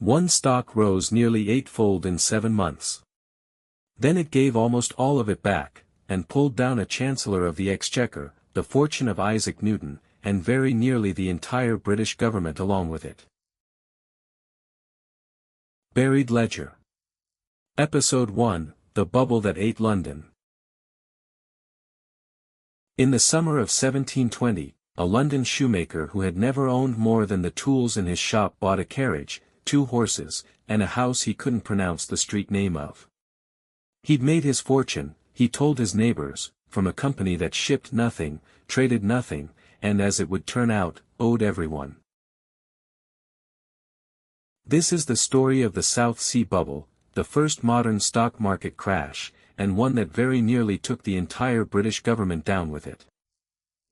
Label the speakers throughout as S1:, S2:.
S1: One stock rose nearly eightfold in 7 months. Then it gave almost all of it back, and pulled down a Chancellor of the Exchequer, the fortune of Isaac Newton, and very nearly the entire British government along with it. Buried Ledger. Episode 1, The Bubble That Ate London. In the summer of 1720, a London shoemaker who had never owned more than the tools in his shop bought a carriage, 2 horses, and a house he couldn't pronounce the street name of. He'd made his fortune, he told his neighbors, from a company that shipped nothing, traded nothing, and as it would turn out, owed everyone. This is the story of the South Sea Bubble, the first modern stock market crash, and one that very nearly took the entire British government down with it.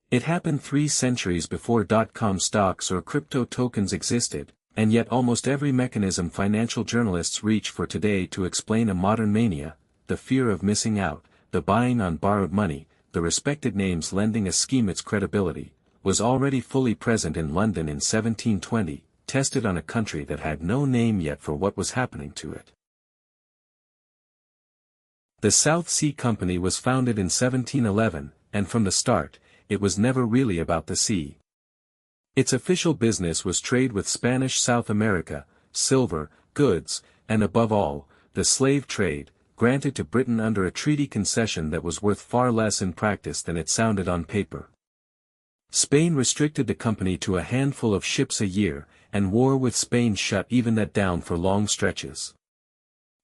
S1: It happened 3 centuries before dot-com stocks or crypto tokens existed, and yet almost every mechanism financial journalists reach for today to explain a modern mania, the fear of missing out, the buying on borrowed money, the respected names lending a scheme its credibility, was already fully present in London in 1720, tested on a country that had no name yet for what was happening to it. The South Sea Company was founded in 1711, and from the start, it was never really about the sea. Its official business was trade with Spanish South America, silver, goods, and above all, the slave trade, granted to Britain under a treaty concession that was worth far less in practice than it sounded on paper. Spain restricted the company to a handful of ships a year, and war with Spain shut even that down for long stretches.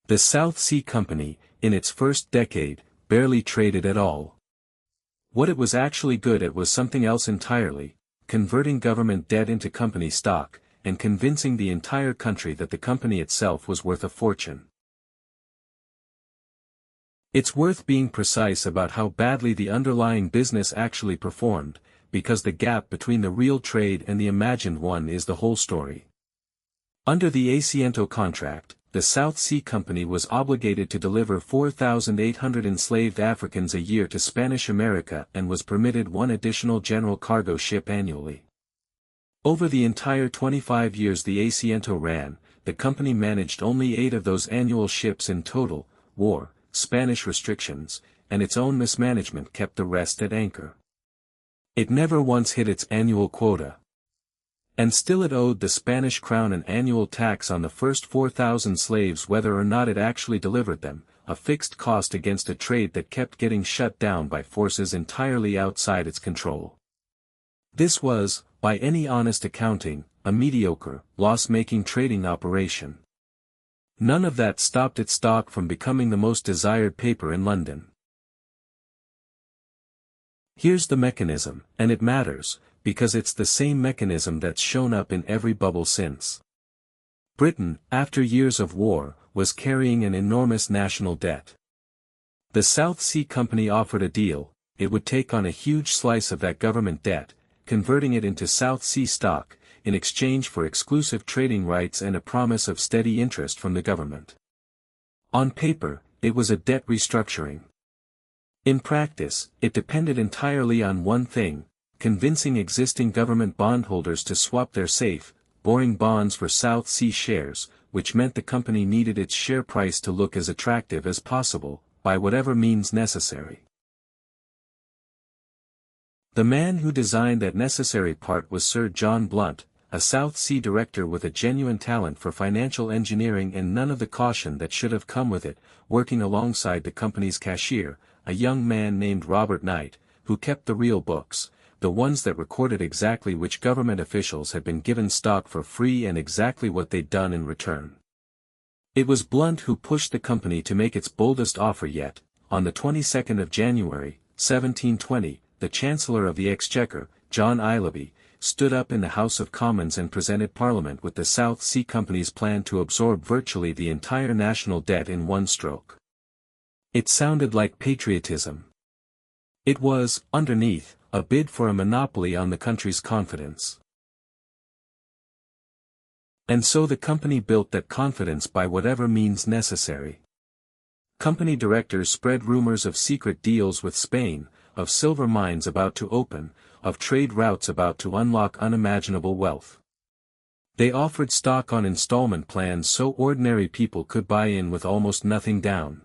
S1: The South Sea Company, in its first decade, barely traded at all. What it was actually good at was something else entirely: converting government debt into company stock, and convincing the entire country that the company itself was worth a fortune. It's worth being precise about how badly the underlying business actually performed, because the gap between the real trade and the imagined one is the whole story. Under the Asiento contract, the South Sea Company was obligated to deliver 4,800 enslaved Africans a year to Spanish America and was permitted 1 additional general cargo ship annually. Over the entire 25 years the Asiento ran, the company managed only 8 of those annual ships in total. War, Spanish restrictions, and its own mismanagement kept the rest at anchor. It never once hit its annual quota. And still it owed the Spanish crown an annual tax on the first 4,000 slaves whether or not it actually delivered them, a fixed cost against a trade that kept getting shut down by forces entirely outside its control. This was, by any honest accounting, a mediocre, loss-making trading operation. None of that stopped its stock from becoming the most desired paper in London. Here's the mechanism, and it matters, because it's the same mechanism that's shown up in every bubble since. Britain, after years of war, was carrying an enormous national debt. The South Sea Company offered a deal: it would take on a huge slice of that government debt, converting it into South Sea stock, in exchange for exclusive trading rights and a promise of steady interest from the government. On paper, it was a debt restructuring. In practice, it depended entirely on one thing: convincing existing government bondholders to swap their safe, boring bonds for South Sea shares, which meant the company needed its share price to look as attractive as possible, by whatever means necessary. The man who designed that necessary part was Sir John Blunt, a South Sea director with a genuine talent for financial engineering and none of the caution that should have come with it, working alongside the company's cashier, a young man named Robert Knight, who kept the real books, the ones that recorded exactly which government officials had been given stock for free and exactly what they'd done in return. It was Blunt who pushed the company to make its boldest offer yet. On the 22nd of January, 1720, the Chancellor of the Exchequer, John Illaby, stood up in the House of Commons and presented Parliament with the South Sea Company's plan to absorb virtually the entire national debt in one stroke. It sounded like patriotism. It was, underneath, a bid for a monopoly on the country's confidence. And so the company built that confidence by whatever means necessary. Company directors spread rumors of secret deals with Spain, of silver mines about to open, of trade routes about to unlock unimaginable wealth. They offered stock on installment plans so ordinary people could buy in with almost nothing down.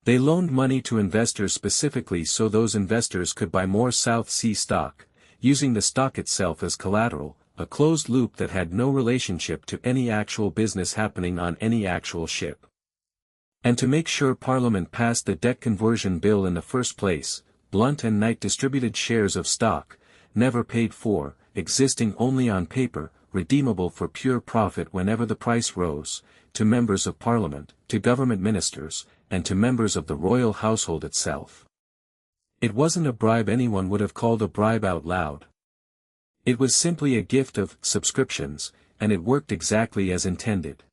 S1: They loaned money to investors specifically so those investors could buy more South Sea stock, using the stock itself as collateral, a closed loop that had no relationship to any actual business happening on any actual ship. And to make sure Parliament passed the debt conversion bill in the first place, Blunt and Knight distributed shares of stock, never paid for, existing only on paper, redeemable for pure profit whenever the price rose, to members of Parliament, to government ministers, and to members of the royal household itself. It wasn't a bribe anyone would have called a bribe out loud. It was simply a gift of subscriptions, and it worked exactly as intended.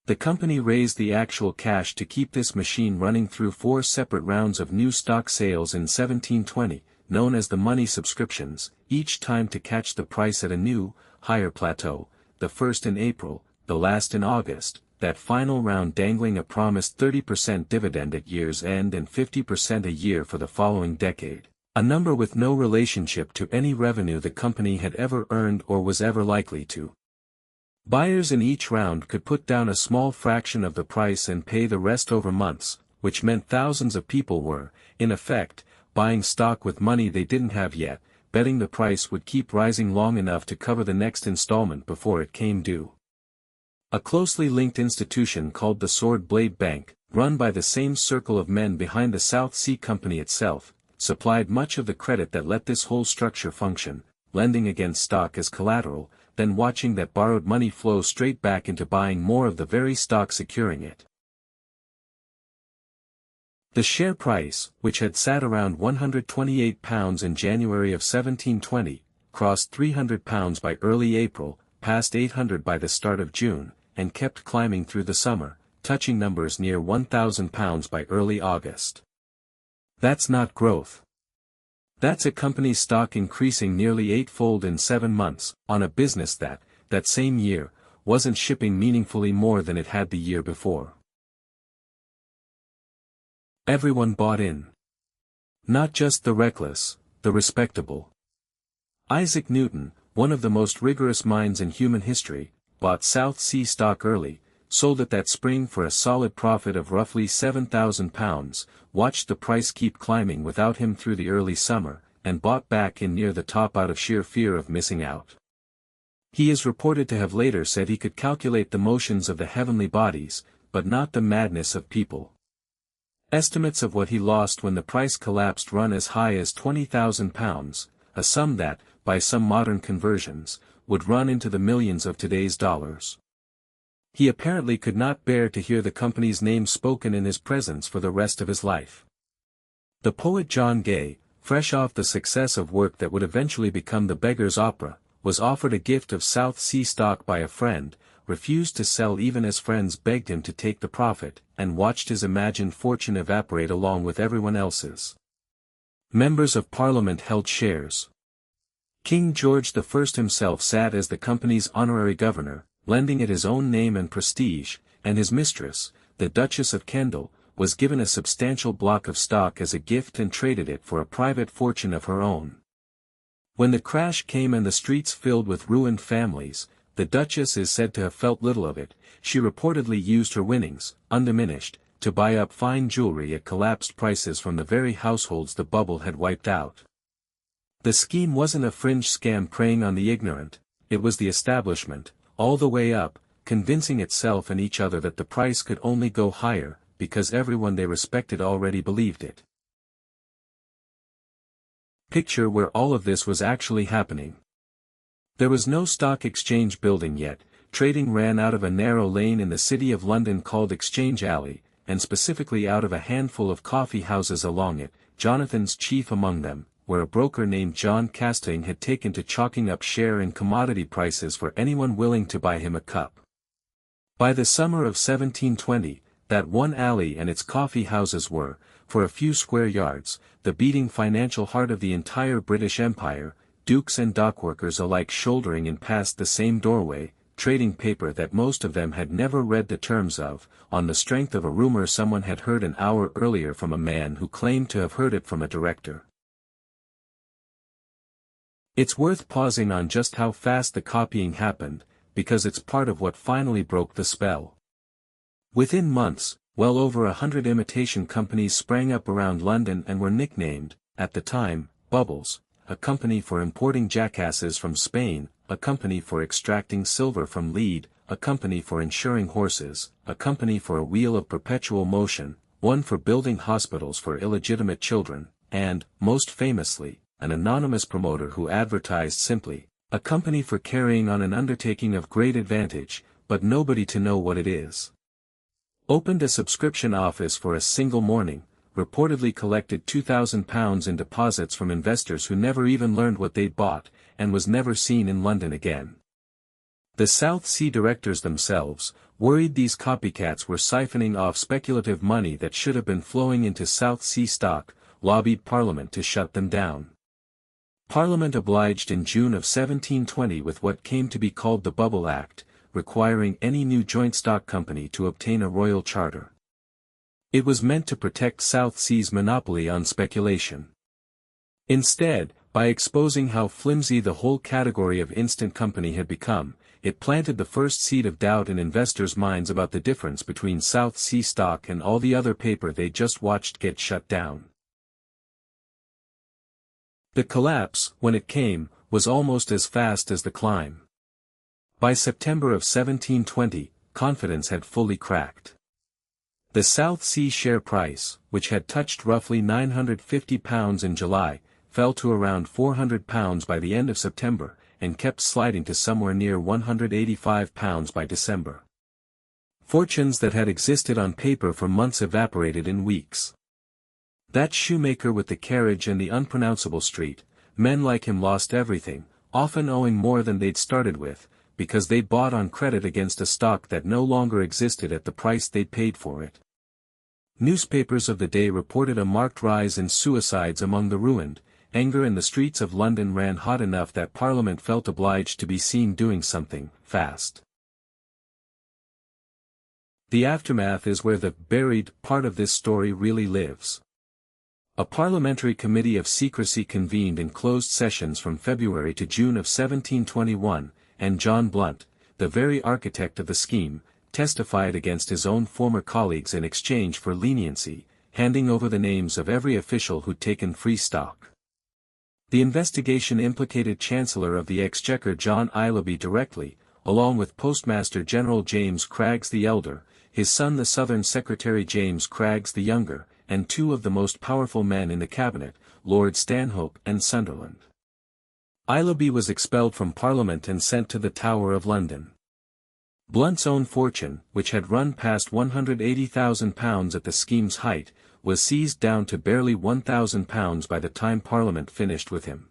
S1: The company raised the actual cash to keep this machine running through 4 separate rounds of new stock sales in 1720, known as the money subscriptions, each time to catch the price at a new, higher plateau, the first in April, the last in August, that final round dangling a promised 30% dividend at year's end and 50% a year for the following decade, a number with no relationship to any revenue the company had ever earned or was ever likely to. Buyers in each round could put down a small fraction of the price and pay the rest over months, which meant thousands of people were, in effect, buying stock with money they didn't have yet, betting the price would keep rising long enough to cover the next installment before it came due. A closely linked institution called the Sword Blade Bank, run by the same circle of men behind the South Sea Company itself, supplied much of the credit that let this whole structure function, lending against stock as collateral, then watching that borrowed money flow straight back into buying more of the very stock securing it. The share price, which had sat around £128 in January of 1720, crossed £300 by early April, passed £800 by the start of June, and kept climbing through the summer, touching numbers near £1,000 by early August. That's not growth. That's a company's stock increasing nearly 8-fold in 7 months, on a business that same year, wasn't shipping meaningfully more than it had the year before. Everyone bought in. Not just the reckless, the respectable. Isaac Newton, one of the most rigorous minds in human history, bought South Sea stock early, sold it that spring for a solid profit of roughly £7,000, watched the price keep climbing without him through the early summer, and bought back in near the top out of sheer fear of missing out. He is reported to have later said he could calculate the motions of the heavenly bodies, but not the madness of people. Estimates of what he lost when the price collapsed run as high as £20,000, a sum that, by some modern conversions, would run into the millions of today's dollars. He apparently could not bear to hear the company's name spoken in his presence for the rest of his life. The poet John Gay, fresh off the success of work that would eventually become the Beggar's Opera, was offered a gift of South Sea stock by a friend, refused to sell even as friends begged him to take the profit, and watched his imagined fortune evaporate along with everyone else's. Members of Parliament held shares. King George I himself sat as the company's honorary governor, lending it his own name and prestige, and his mistress, the Duchess of Kendal, was given a substantial block of stock as a gift and traded it for a private fortune of her own. When the crash came and the streets filled with ruined families, the Duchess is said to have felt little of it. She reportedly used her winnings, undiminished, to buy up fine jewelry at collapsed prices from the very households the bubble had wiped out. The scheme wasn't a fringe scam preying on the ignorant, it was the establishment, all the way up, convincing itself and each other that the price could only go higher, because everyone they respected already believed it. Picture where all of this was actually happening. There was no stock exchange building yet, trading ran out of a narrow lane in the city of London called Exchange Alley, and specifically out of a handful of coffee houses along it, Jonathan's chief among them, where a broker named John Castaigne had taken to chalking up share and commodity prices for anyone willing to buy him a cup. By the summer of 1720, that one alley and its coffee houses were, for a few square yards, the beating financial heart of the entire British Empire, dukes and dockworkers alike shouldering in past the same doorway, trading paper that most of them had never read the terms of, on the strength of a rumor someone had heard an hour earlier from a man who claimed to have heard it from a director. It's worth pausing on just how fast the copying happened, because it's part of what finally broke the spell. Within months, well over 100 imitation companies sprang up around London and were nicknamed, at the time, Bubbles, a company for importing jackasses from Spain, a company for extracting silver from lead, a company for insuring horses, a company for a wheel of perpetual motion, one for building hospitals for illegitimate children, and, most famously, an anonymous promoter who advertised simply, a company for carrying on an undertaking of great advantage, but nobody to know what it is. Opened a subscription office for a single morning, reportedly collected £2,000 in deposits from investors who never even learned what they'd bought, and was never seen in London again. The South Sea directors themselves, worried these copycats were siphoning off speculative money that should have been flowing into South Sea stock, lobbied Parliament to shut them down. Parliament obliged in June of 1720 with what came to be called the Bubble Act, requiring any new joint stock company to obtain a royal charter. It was meant to protect South Sea's monopoly on speculation. Instead, by exposing how flimsy the whole category of instant company had become, it planted the first seed of doubt in investors' minds about the difference between South Sea stock and all the other paper they just watched get shut down. The collapse, when it came, was almost as fast as the climb. By September of 1720, confidence had fully cracked. The South Sea share price, which had touched roughly £950 in July, fell to around £400 by the end of September, and kept sliding to somewhere near £185 by December. Fortunes that had existed on paper for months evaporated in weeks. That shoemaker with the carriage and the unpronounceable street, men like him lost everything, often owing more than they'd started with, because they'd bought on credit against a stock that no longer existed at the price they'd paid for it. Newspapers of the day reported a marked rise in suicides among the ruined. Anger in the streets of London ran hot enough that Parliament felt obliged to be seen doing something, fast. The aftermath is where the buried part of this story really lives. A parliamentary committee of secrecy convened in closed sessions from February to June of 1721, and John Blunt, the very architect of the scheme, testified against his own former colleagues in exchange for leniency, handing over the names of every official who'd taken free stock. The investigation implicated Chancellor of the Exchequer John Isleby directly, along with Postmaster General James Craggs the Elder, his son the Southern Secretary James Craggs the Younger, and two of the most powerful men in the cabinet, Lord Stanhope and Sunderland. Isleby was expelled from Parliament and sent to the Tower of London. Blunt's own fortune, which had run past £180,000 at the scheme's height, was seized down to barely £1,000 by the time Parliament finished with him.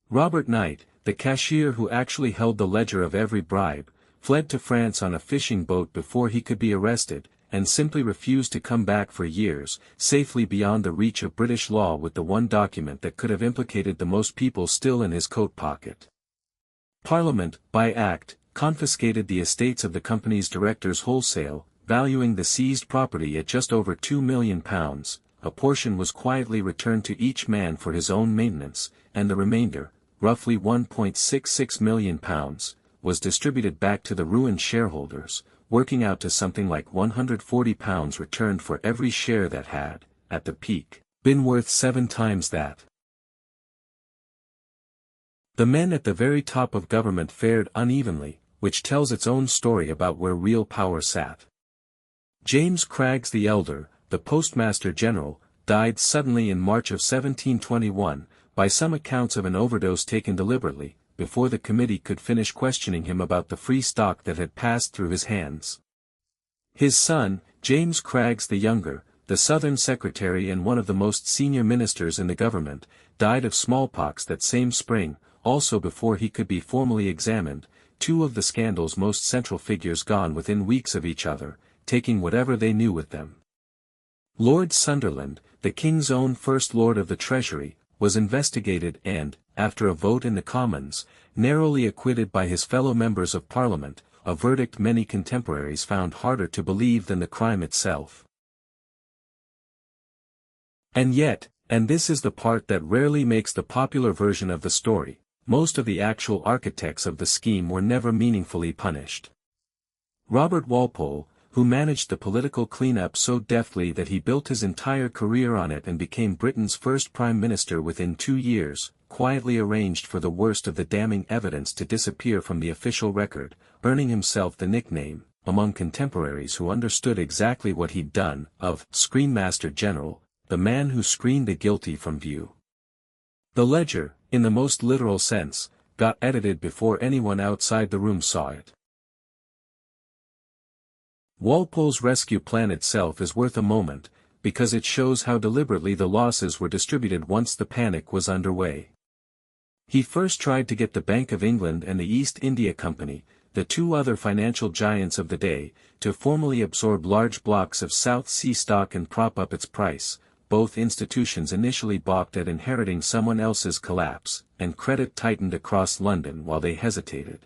S1: Robert Knight, the cashier who actually held the ledger of every bribe, fled to France on a fishing boat before he could be arrested, and simply refused to come back for years, safely beyond the reach of British law with the one document that could have implicated the most people still in his coat pocket. Parliament, by Act, confiscated the estates of the company's directors wholesale, valuing the seized property at just over £2 million, a portion was quietly returned to each man for his own maintenance, and the remainder, roughly £1.66 million, was distributed back to the ruined shareholders, working out to something like £140 returned for every share that had, at the peak, been worth 7 times that. The men at the very top of government fared unevenly, which tells its own story about where real power sat. James Craggs the Elder, the Postmaster General, died suddenly in March of 1721, by some accounts of an overdose taken deliberately, before the committee could finish questioning him about the free stock that had passed through his hands. His son, James Craggs the Younger, the Southern Secretary and one of the most senior ministers in the government, died of smallpox that same spring, also before he could be formally examined, two of the scandal's most central figures gone within weeks of each other, taking whatever they knew with them. Lord Sunderland, the King's own First Lord of the Treasury, was investigated and, after a vote in the Commons, narrowly acquitted by his fellow members of Parliament, a verdict many contemporaries found harder to believe than the crime itself. And yet, and this is the part that rarely makes the popular version of the story, most of the actual architects of the scheme were never meaningfully punished. Robert Walpole, who managed the political cleanup so deftly that he built his entire career on it and became Britain's first prime minister within 2 years, quietly arranged for the worst of the damning evidence to disappear from the official record, earning himself the nickname, among contemporaries who understood exactly what he'd done, of Screenmaster General, the man who screened the guilty from view. The ledger, in the most literal sense, got edited before anyone outside the room saw it. Walpole's rescue plan itself is worth a moment, because it shows how deliberately the losses were distributed once the panic was underway. He first tried to get the Bank of England and the East India Company, the two other financial giants of the day, to formally absorb large blocks of South Sea stock and prop up its price. Both institutions initially balked at inheriting someone else's collapse, and credit tightened across London while they hesitated.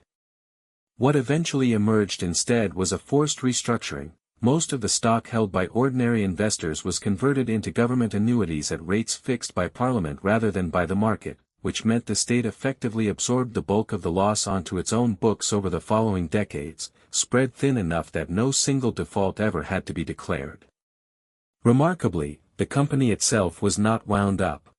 S1: What eventually emerged instead was a forced restructuring. Most of the stock held by ordinary investors was converted into government annuities at rates fixed by Parliament rather than by the market, which meant the state effectively absorbed the bulk of the loss onto its own books over the following decades, spread thin enough that no single default ever had to be declared. Remarkably, the company itself was not wound up.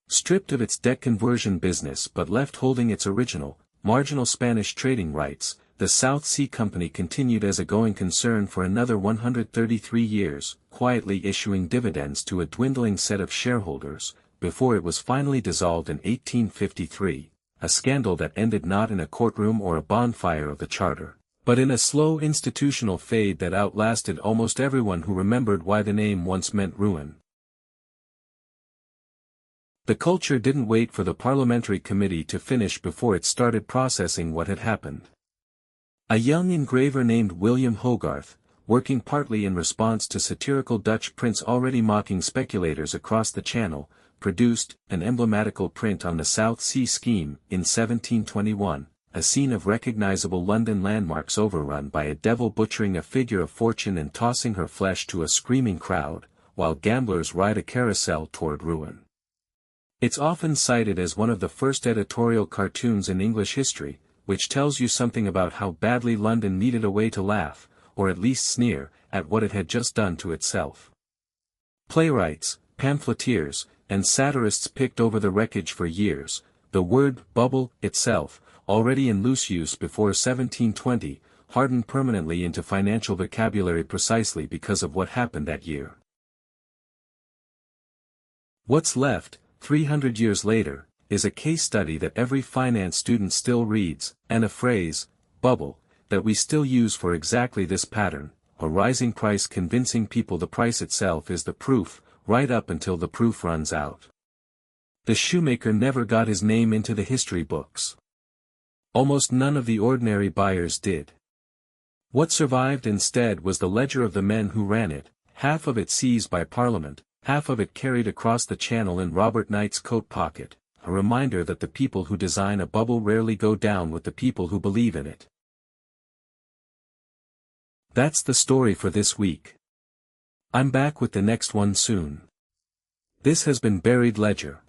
S1: Stripped of its debt conversion business but left holding its original, marginal Spanish trading rights, the South Sea Company continued as a going concern for another 133 years, quietly issuing dividends to a dwindling set of shareholders, before it was finally dissolved in 1853, a scandal that ended not in a courtroom or a bonfire of the charter, but in a slow institutional fade that outlasted almost everyone who remembered why the name once meant ruin. The culture didn't wait for the parliamentary committee to finish before it started processing what had happened. A young engraver named William Hogarth, working partly in response to satirical Dutch prints already mocking speculators across the Channel, produced an emblematical print on the South Sea scheme in 1721, a scene of recognizable London landmarks overrun by a devil butchering a figure of fortune and tossing her flesh to a screaming crowd, while gamblers ride a carousel toward ruin. It's often cited as one of the first editorial cartoons in English history, which tells you something about how badly London needed a way to laugh, or at least sneer, at what it had just done to itself. Playwrights, pamphleteers, and satirists picked over the wreckage for years. The word bubble itself, already in loose use before 1720, hardened permanently into financial vocabulary precisely because of what happened that year. What's left, 300 years later, is a case study that every finance student still reads, and a phrase, bubble, that we still use for exactly this pattern, a rising price convincing people the price itself is the proof, right up until the proof runs out. The shoemaker never got his name into the history books. Almost none of the ordinary buyers did. What survived instead was the ledger of the men who ran it, half of it seized by Parliament, half of it carried across the Channel in Robert Knight's coat pocket, a reminder that the people who design a bubble rarely go down with the people who believe in it. That's the story for this week. I'm back with the next one soon. This has been Buried Ledger.